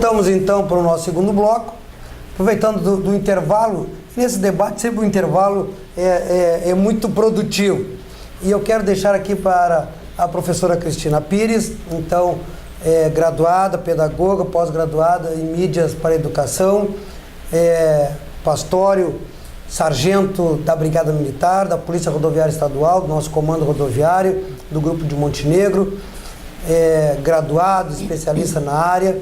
Voltamos então para o nosso segundo bloco, aproveitando do intervalo. Nesse debate sempre o intervalo é muito produtivo. E eu quero deixar aqui para a professora Cristina Pires, então graduada, pedagoga, pós-graduada em mídias para a educação, pastório, sargento da Brigada Militar, da Polícia Rodoviária Estadual, do nosso comando rodoviário, do Grupo de Montenegro, graduado, especialista na área,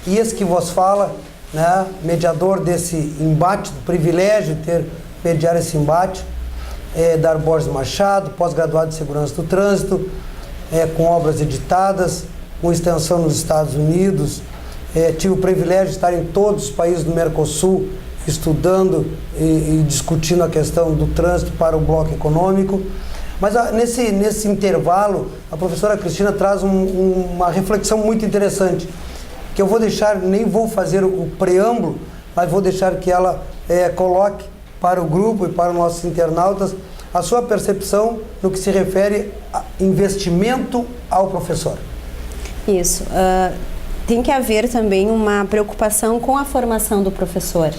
e esse que vos fala, né, mediador desse embate, do privilégio de mediar esse embate, Dar Borges Machado, pós-graduado em Segurança do Trânsito, com obras editadas, com extensão nos Estados Unidos. Tive o privilégio de estar em todos os países do Mercosul, estudando e discutindo a questão do trânsito para o bloco econômico. Mas nesse intervalo, a professora Cristina traz uma reflexão muito interessante, que eu vou deixar, nem vou fazer o preâmbulo, mas vou deixar que ela coloque para o grupo e para os nossos internautas a sua percepção no que se refere a investimento ao professor. Isso. Tem que haver também uma preocupação com a formação do professor.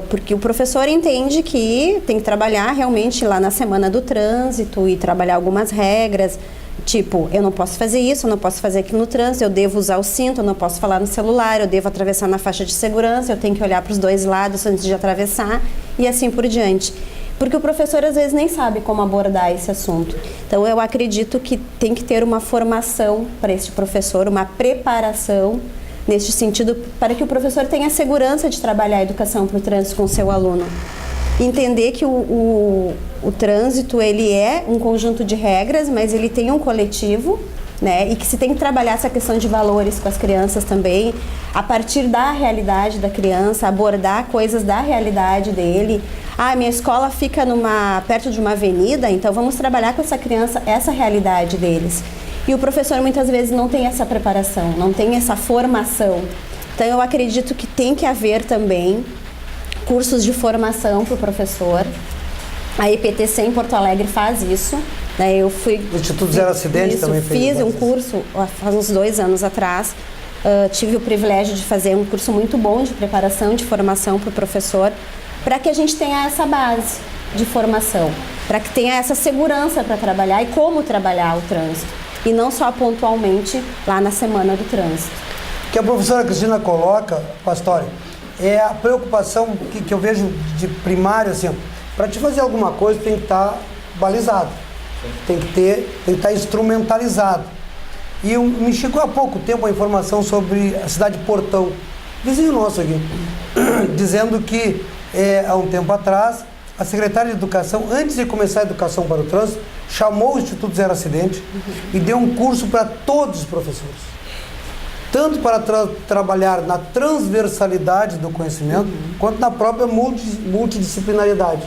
Porque o professor entende que tem que trabalhar realmente lá na semana do trânsito e trabalhar algumas regras, tipo, eu não posso fazer isso, eu não posso fazer aquilo no trânsito, eu devo usar o cinto, eu não posso falar no celular, eu devo atravessar na faixa de segurança, eu tenho que olhar para os dois lados antes de atravessar e assim por diante. Porque o professor às vezes nem sabe como abordar esse assunto. Então eu acredito que tem que ter uma formação para esse professor, uma preparação neste sentido, para que o professor tenha segurança de trabalhar a educação para o trânsito com o seu aluno. Entender que o trânsito, ele é um conjunto de regras, mas ele tem um coletivo, né? E que se tem que trabalhar essa questão de valores com as crianças também, a partir da realidade da criança, abordar coisas da realidade dele. Minha escola fica perto de uma avenida, então vamos trabalhar com essa criança, essa realidade deles. E o professor muitas vezes não tem essa preparação, não tem essa formação. Então eu acredito que tem que haver também cursos de formação para o professor. A EPTC em Porto Alegre faz isso. Né? Eu fui... O Instituto Zero Acidente também fez. Fiz um curso há uns 2 anos atrás. Tive o privilégio de fazer um curso muito bom de preparação, de formação para o professor, para que a gente tenha essa base de formação, para que tenha essa segurança para trabalhar e como trabalhar o trânsito. E não só pontualmente lá na semana do trânsito. O que a professora Cristina coloca, Pastore, é a preocupação que eu vejo de primário, assim, para te fazer alguma coisa tem que estar balizado, tem que estar instrumentalizado. E me chegou há pouco tempo a informação sobre a cidade de Portão, vizinho nosso aqui, dizendo que há um tempo atrás a secretária de Educação, antes de começar a educação para o trânsito, chamou o Instituto Zero Acidente e deu um curso para todos os professores. Tanto para trabalhar na transversalidade do conhecimento, quanto na própria multidisciplinaridade.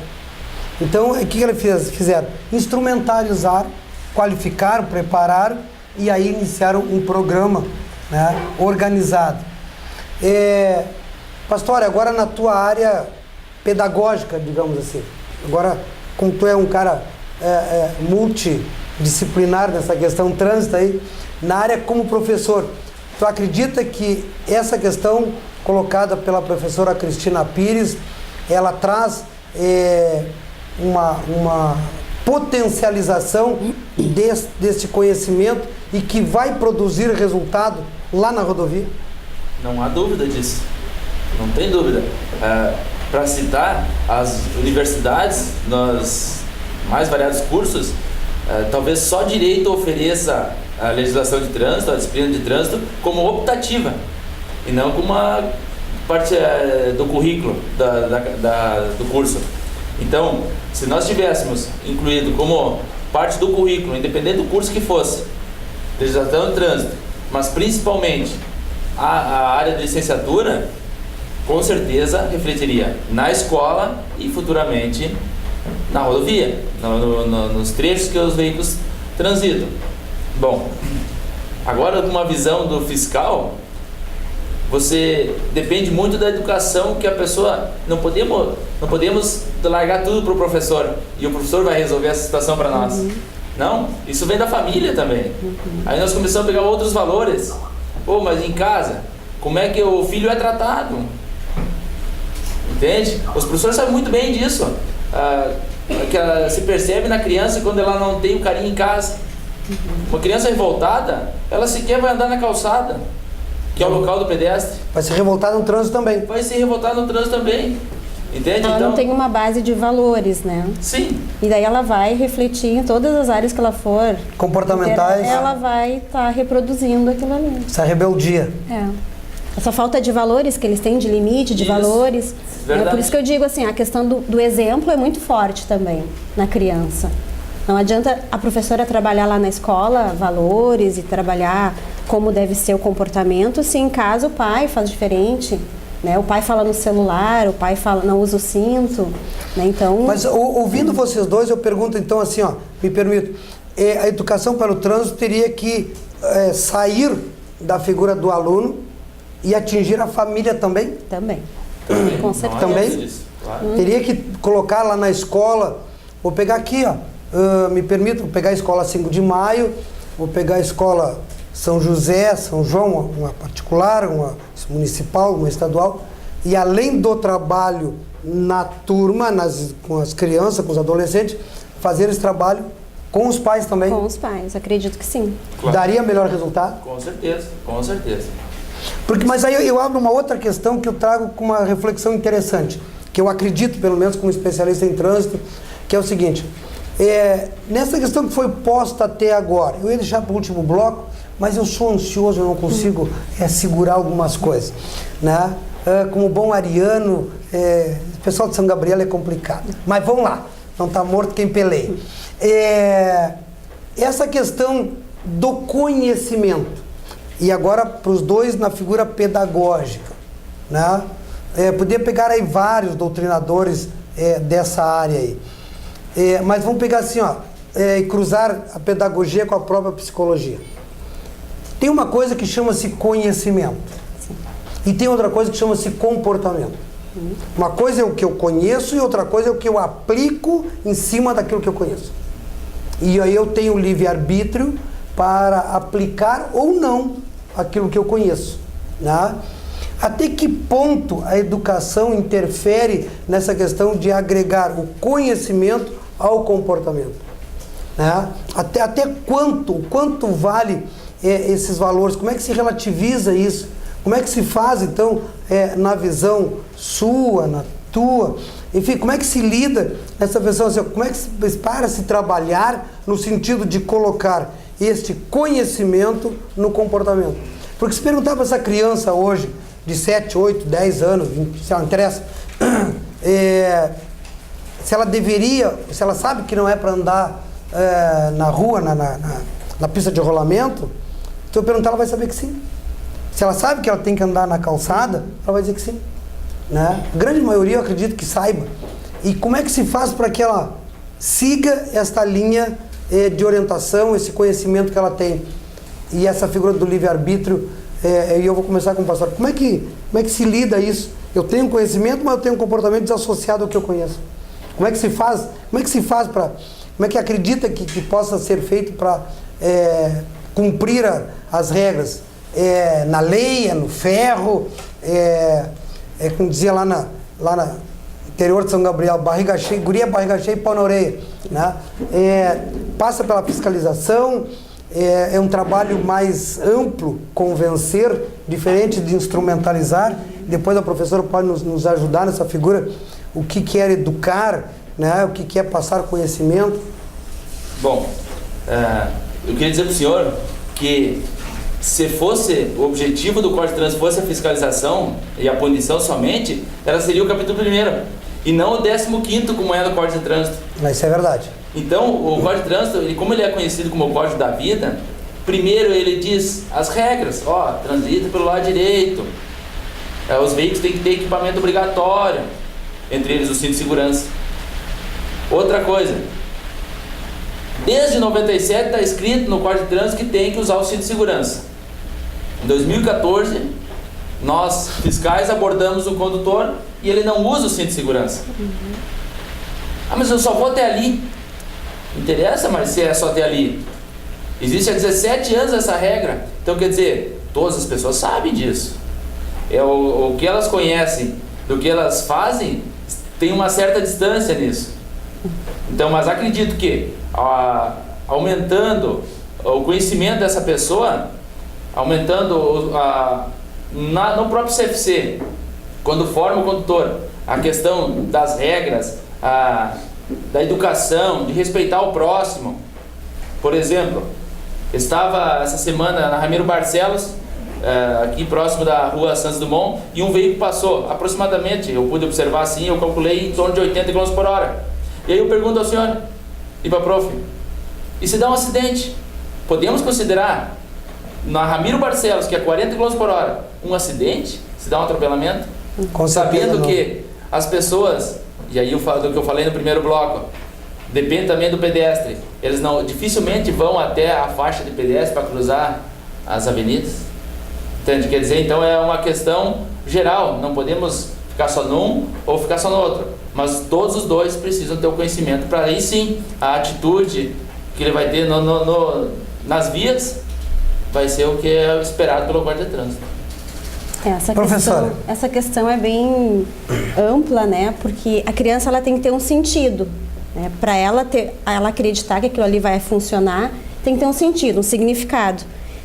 Então, o que eles fizeram? Instrumentalizar, qualificar, preparar e aí iniciaram um programa, né, organizado. Pastor, agora na tua área pedagógica, digamos assim, agora como tu é um cara multidisciplinar nessa questão trânsito aí, na área como professor, tu acredita que essa questão colocada pela professora Cristina Pires, ela traz uma potencialização desse conhecimento e que vai produzir resultado lá na rodovia? Não há dúvida disso, não tem dúvida. Para citar, as universidades, nos mais variados cursos, talvez só direito ofereça a legislação de trânsito, a disciplina de trânsito, como optativa, e não como uma parte do currículo do curso. Então, se nós tivéssemos incluído como parte do currículo, independente do curso que fosse, legislação de trânsito, mas principalmente a área de licenciatura, com certeza refletiria na escola e futuramente na rodovia, nos trechos que os veículos transitam. Bom, agora com uma visão do fiscal, você depende muito da educação que a pessoa... Não podemos largar tudo para o professor e o professor vai resolver essa situação para nós. Não, isso vem da família também. Aí nós começamos a pegar outros valores. Mas em casa, como é que o filho é tratado. Entende? Os professores sabem muito bem disso. Que ela se percebe na criança quando ela não tem o carinho em casa. Uma criança revoltada, ela sequer vai andar na calçada, que é o local do pedestre. Vai se revoltar no trânsito também. Vai se revoltar no trânsito também. Entende? Ela então, não tem uma base de valores, né? Sim. E daí ela vai refletir em todas as áreas que ela for. Comportamentais. Ela vai estar reproduzindo aquilo ali. Essa rebeldia. Essa falta de valores que eles têm, de limite, de valores. Verdade. Por isso que eu digo assim, a questão do exemplo é muito forte também na criança. Não adianta a professora trabalhar lá na escola valores e trabalhar como deve ser o comportamento, se em casa o pai faz diferente, né? O pai fala no celular, o pai fala não usa o cinto, né? Então... Mas ouvindo vocês dois, eu pergunto então assim, ó, me permito, a educação para o trânsito teria que sair da figura do aluno e atingir a família também? Também. Com certeza. Também? Claro. Teria que colocar lá na escola, vou pegar aqui, ó, me permito, vou pegar a escola 5 de Maio, vou pegar a escola São José, São João, uma particular, uma municipal, uma estadual, e além do trabalho na turma, com as crianças, com os adolescentes, fazer esse trabalho com os pais também? Com os pais, acredito que sim. Claro. Daria melhor resultado? Com certeza, com certeza. Mas aí eu abro uma outra questão que eu trago com uma reflexão interessante, que eu acredito, pelo menos como especialista em trânsito, que é o seguinte, nessa questão que foi posta até agora, eu ia deixar para o último bloco, mas eu sou ansioso, eu não consigo segurar algumas coisas, né? Como bom ariano, o pessoal de São Gabriel é complicado, mas vamos lá, não está morto quem peleia. Essa questão do conhecimento, e agora para os dois na figura pedagógica, né? Podia pegar aí vários doutrinadores dessa área aí, mas vamos pegar assim, ó, e cruzar a pedagogia com a própria psicologia. Tem uma coisa que chama-se conhecimento e tem outra coisa que chama-se comportamento. Uma coisa é o que eu conheço e outra coisa é o que eu aplico em cima daquilo que eu conheço. E aí eu tenho livre-arbítrio para aplicar ou não aquilo que eu conheço, né? Até que ponto a educação interfere nessa questão de agregar o conhecimento ao comportamento, né? Até quanto vale esses valores? Como é que se relativiza isso? Como é que se faz então na visão sua, na tua? Enfim, como é que se lida nessa versão assim, como é que para se trabalhar no sentido de colocar este conhecimento no comportamento? Porque se perguntar para essa criança hoje, de 7, 8, 10 anos, 20, se ela interessa, se ela deveria, se ela sabe que não é para andar na rua, na pista de rolamento, se eu perguntar, ela vai saber que sim. Se ela sabe que ela tem que andar na calçada, ela vai dizer que sim, né? A grande maioria eu acredito que saiba. E como é que se faz para que ela siga esta linha de orientação, esse conhecimento que ela tem? E essa figura do livre-arbítrio, e eu vou começar com o pastor. Como é que se lida isso? Eu tenho conhecimento, mas eu tenho um comportamento desassociado ao que eu conheço. Como é que se faz? Como é que acredita que possa ser feito para cumprir as regras? Na lei, no ferro, como dizia lá no interior de São Gabriel, barriga cheia, guria, barriga cheia e pau na orelha, né? Passa pela fiscalização, é um trabalho mais amplo, convencer, diferente de instrumentalizar. Depois a professora pode nos ajudar nessa figura, o que é educar, né? O que é passar conhecimento. Bom, eu queria dizer para o senhor que se fosse o objetivo do Código de Trânsito fosse a fiscalização e a punição somente, ela seria o capítulo 1º e não o 15º como é no Código de Trânsito. Mas isso é verdade. Então, o Código de Trânsito, como ele é conhecido como o Código da Vida, primeiro ele diz as regras, transita pelo lado direito, os veículos têm que ter equipamento obrigatório, entre eles o cinto de segurança. Outra coisa, desde 97 está escrito no Código de Trânsito que tem que usar o cinto de segurança. Em 2014, nós, fiscais, abordamos o condutor e ele não usa o cinto de segurança. Mas eu só vou até ali. Não interessa, mas se é só até ali. Existe há 17 anos essa regra. Então, quer dizer, todas as pessoas sabem disso. o que elas conhecem do que elas fazem, tem uma certa distância nisso. Então, mas acredito que aumentando o conhecimento dessa pessoa, aumentando no próprio CFC, quando forma o condutor, a questão das regras, da educação, de respeitar o próximo. Por exemplo, estava essa semana na Ramiro Barcelos, aqui próximo da rua Santos Dumont, e um veículo passou, aproximadamente, eu pude observar assim, eu calculei em torno de 80 km por hora. E aí eu pergunto ao senhor, e para a prof, e se dá um acidente, podemos considerar na Ramiro Barcelos, que é 40 km por hora, um acidente? Se dá um atropelamento? Com certeza Sabendo não. que as pessoas, e aí eu falo do que eu falei no primeiro bloco, depende também do pedestre, eles dificilmente vão até a faixa de pedestre para cruzar as avenidas. Entende? Quer dizer, então é uma questão geral, não podemos ficar só num ou ficar só no outro, mas todos os dois precisam ter o conhecimento para aí sim a atitude que ele vai ter nas vias vai ser o que é esperado pelo guarda de trânsito. Essa questão é bem ampla, né? Porque a criança ela tem que ter um sentido, né? Para ela acreditar que aquilo ali vai funcionar, tem que ter um sentido, um significado.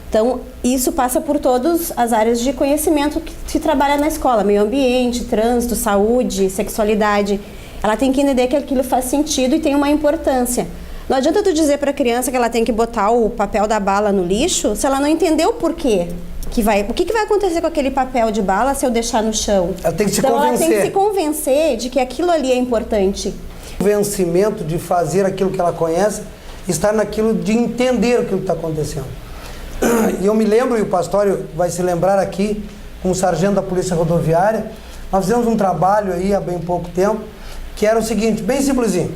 Então, isso passa por todas as áreas de conhecimento que se trabalha na escola, meio ambiente, trânsito, saúde, sexualidade. Ela tem que entender que aquilo faz sentido e tem uma importância. Não adianta tu dizer para a criança que ela tem que botar o papel da bala no lixo se ela não entender o porquê. O que vai acontecer com aquele papel de bala se eu deixar no chão? Ela tem que se então, convencer. Ela tem que se convencer de que aquilo ali é importante. O convencimento de fazer aquilo que ela conhece está naquilo de entender o que está acontecendo. E eu me lembro, e o Pastório vai se lembrar aqui, como sargento da Polícia Rodoviária, nós fizemos um trabalho aí há bem pouco tempo, que era o seguinte, bem simplesinho.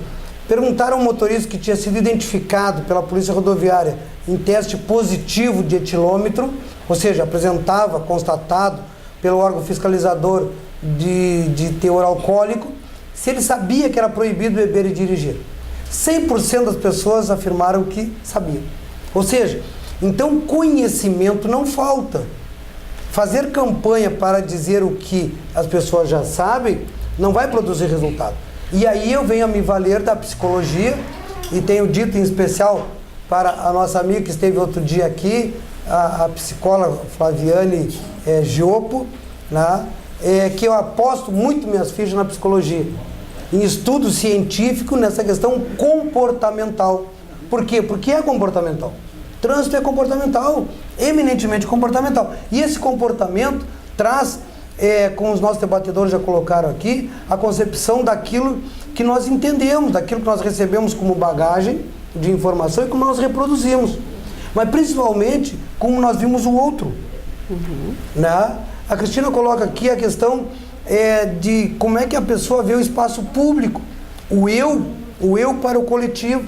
Perguntaram ao motorista que tinha sido identificado pela Polícia Rodoviária em teste positivo de etilômetro, ou seja, apresentava, constatado pelo órgão fiscalizador de teor alcoólico, se ele sabia que era proibido beber e dirigir. 100% das pessoas afirmaram que sabiam. Ou seja, então conhecimento não falta. Fazer campanha para dizer o que as pessoas já sabem não vai produzir resultado. E aí eu venho a me valer da psicologia e tenho dito em especial para a nossa amiga que esteve outro dia aqui, a psicóloga Flaviane Giopo, né, que eu aposto muito minhas fichas na psicologia, em estudo científico nessa questão comportamental. Por quê? Porque é comportamental. Trânsito é comportamental, eminentemente comportamental. E esse comportamento traz, como os nossos debatedores já colocaram aqui, a concepção daquilo que nós entendemos, daquilo que nós recebemos como bagagem de informação e como nós reproduzimos. Mas principalmente como nós vimos o outro. Né? A Cristina coloca aqui a questão de como é que a pessoa vê o espaço público, o eu para o coletivo.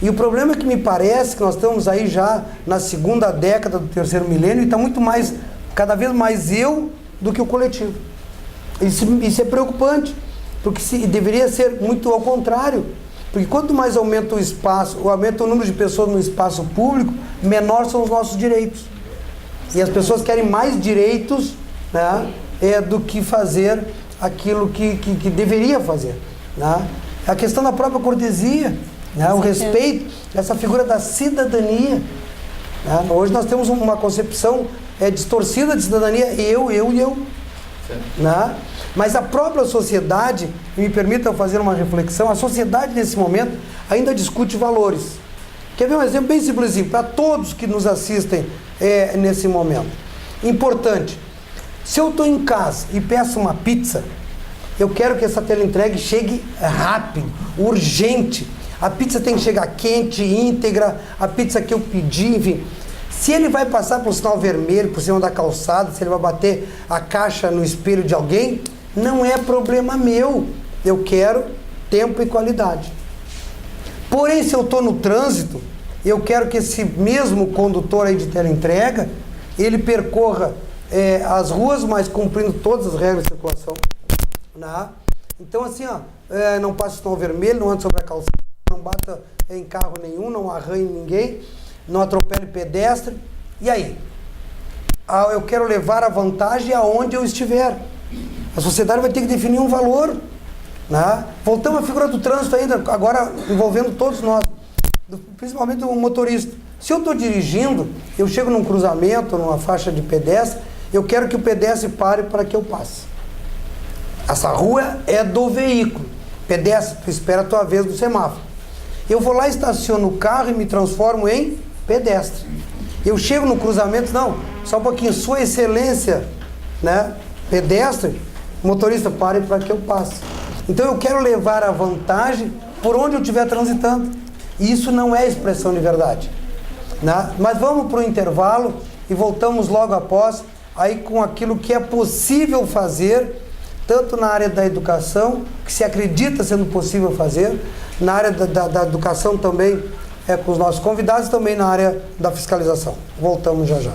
E o problema é que me parece que nós estamos aí já na segunda década do terceiro milênio e está muito mais, cada vez mais eu do que o coletivo. Isso é preocupante, porque deveria ser muito ao contrário. Porque quanto mais aumenta o espaço, aumenta o número de pessoas no espaço público, menor são os nossos direitos. E as pessoas querem mais direitos, né, do que fazer aquilo que deveria fazer. Né? A questão da própria cortesia, né, o respeito, essa figura da cidadania. Né? Hoje nós temos uma concepção distorcida de cidadania, eu. Né? Mas a própria sociedade, me permitam fazer uma reflexão, a sociedade nesse momento ainda discute valores. Quer ver um exemplo bem simplesinho, para todos que nos assistem nesse momento. Importante, se eu estou em casa e peço uma pizza, eu quero que essa teleentrega chegue rápido, urgente. A pizza tem que chegar quente, íntegra, a pizza que eu pedi, enfim. Se ele vai passar por um sinal vermelho, por cima da calçada, se ele vai bater a caixa no espelho de alguém, não é problema meu. Eu quero tempo e qualidade. Porém, se eu estou no trânsito, eu quero que esse mesmo condutor aí de teleentrega, ele percorra as ruas, mas cumprindo todas as regras de circulação. Né? Então, assim, não passe o sinal vermelho, não ande sobre a calçada, não bata em carro nenhum, não arranhe ninguém, não atropele pedestre. E aí? eu quero levar a vantagem aonde eu estiver. A sociedade vai ter que definir um valor, né? Voltamos à figura do trânsito ainda, agora envolvendo todos nós, principalmente o motorista. Se eu estou dirigindo, eu chego num cruzamento, numa faixa de pedestre, eu quero que o pedestre pare para que eu passe. Essa rua é do veículo. Pedestre, tu espera a tua vez do semáforo. Eu vou lá, estaciono o carro e me transformo em pedestre. Eu chego no cruzamento, não, só um pouquinho, sua excelência, né, pedestre, motorista, pare para que eu passe. Então eu quero levar a vantagem por onde eu estiver transitando. E isso não é expressão de verdade, né? Mas vamos para o intervalo e voltamos logo após, aí com aquilo que é possível fazer, tanto na área da educação, que se acredita sendo possível fazer, na área da educação também, com os nossos convidados, e também na área da fiscalização. Voltamos já já.